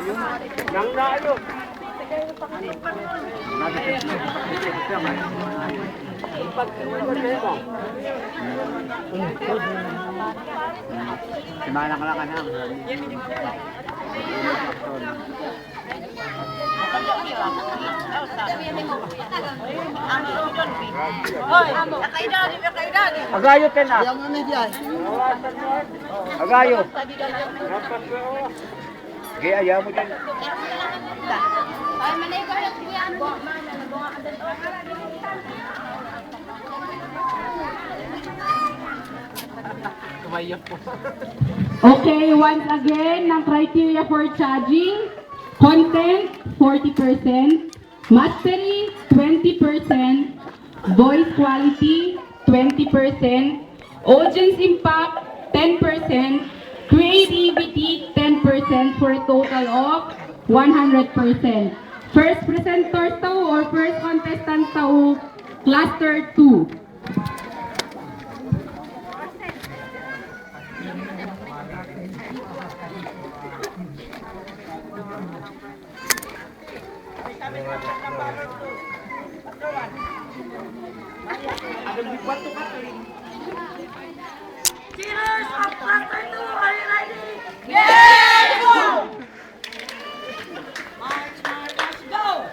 Nang layo. Simana ka lang ka na. Agayo na. Agayo. Gaya ayaw mo din. Okay, once again, ng criteria for charging, content 40%, mastery 20%, voice quality 20%, audience impact 10%, creativity 10% for a total of 100%. First presenters tao or first contestant tao, cluster 2. Cheers of cluster 2, are you ready? Yes! Go! March, march, march, go!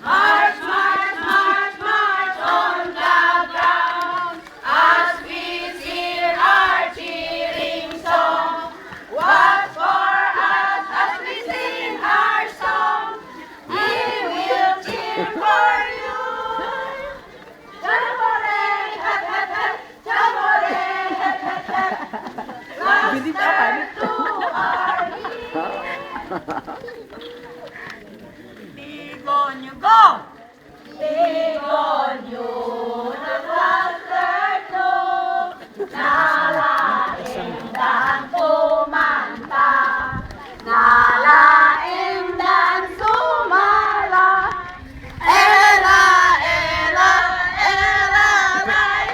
March, march, march, march on the ground as we sing our cheering song. Watch for us as we sing our song. We will cheer for you. Jamboree, hat, hat, hat. Jamboree, hat, hat, hat. Cluster 2 are here. Big on you, go! Big on you, the cluster 2. Nalaimdan kumanta, nalaimdan sumala. Ela, ela, ela, ray.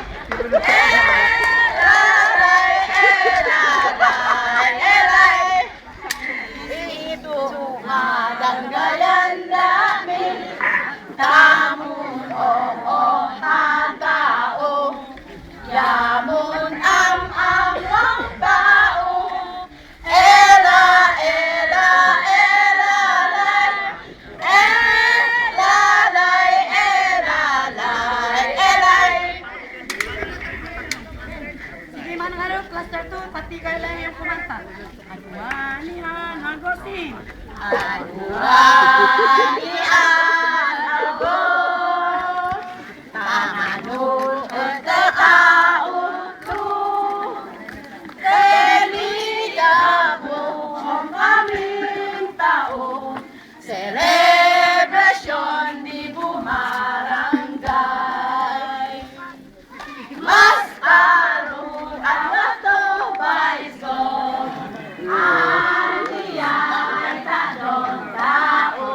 Ela, ray, ela, ray, elay. Ito madanggayan namin, tamun oo tagao, yamun ang tao. Ela, ela, ela, lay. Ela, lay, ela, lay, elay. Sige man nga cluster 2, pati kayo lang yung kumanta. Aduanihan, hagosin. Aduanihan, hagos. Tanganun at tao to. Teliya mo ang aming tao. Celebration di bumarangay. Mas karuan na to baiso. Andiyan tanong tao.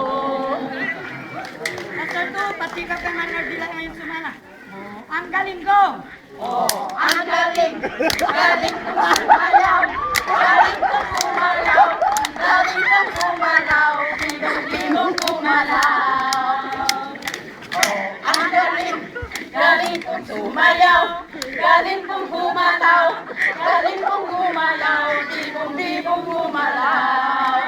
Master 2, pati ka pa man nagdila ngayon sumala. Ang galing ko. Ang galing. Galing ko sumalaw. Galing ko sumalaw. Galing ko sumalaw. Bibong-bibong kumalaw. Ang galing. Galing kong sumayaw. Galing kong humataw. Galing kong gumalaw. Bibong-bibong gumalaw.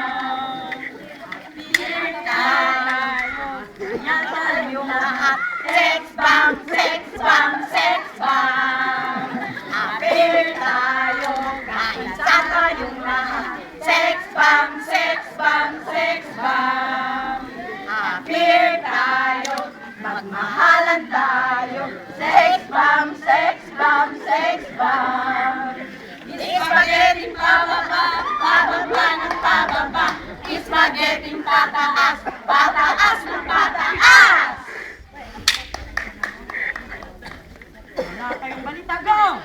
Here tayo. Yan tayong lahat. Sex bomb, sex bomb, sex bomb. Appear tayo. Kaisa tayong lahat. Sex bomb, sex bomb, sex bomb. Appear tayo. Magmahalan tayo. Sex bomb, sex bomb, sex bomb. Spaghetti pababa, pababa ng pababa. Spaghetti pataas, pataas ng pataas. Wala tayong balita, go!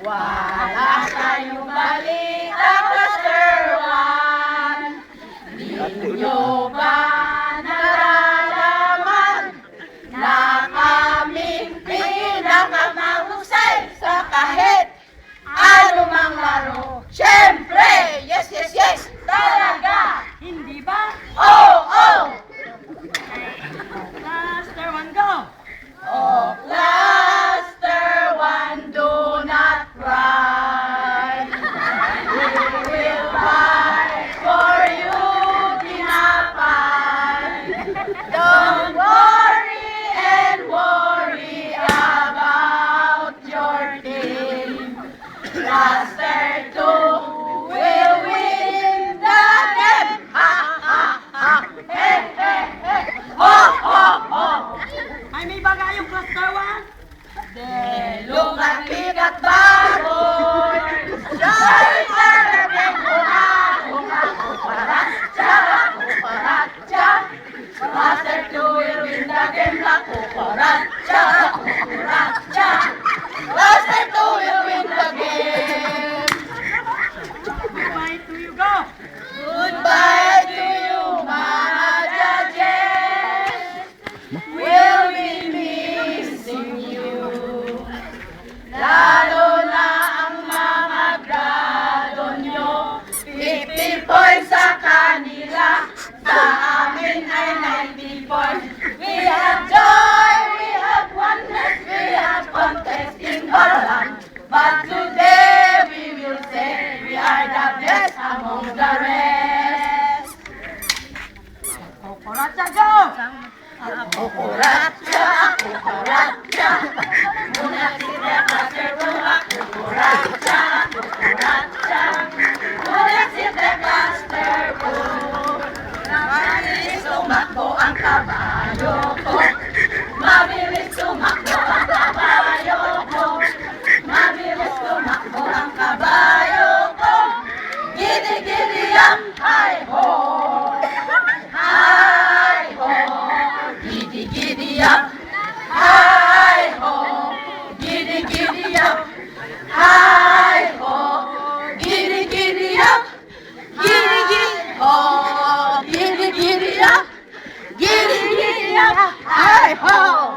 Wala tayong balita, cluster 1. Di nyo ba nalalaman na kaming pinakamahusay sa kahit anumang laro? Siyempre! Yes, yes, yes! Talaga! Hindi ba? kabayo ko. Mabilis tumakbo ang kabayo ko. Mabilis tumakbo ang kabayo ko. Gidi-gidi ang hi-ho. Hi-ho. Gidi-gidi ang hi-ho. Gidi-gidi ang hi-ho. Gidi-gidi ang gidi-gidi-ho. Gidi-gidi ang gidi-gidi ang hi-ho.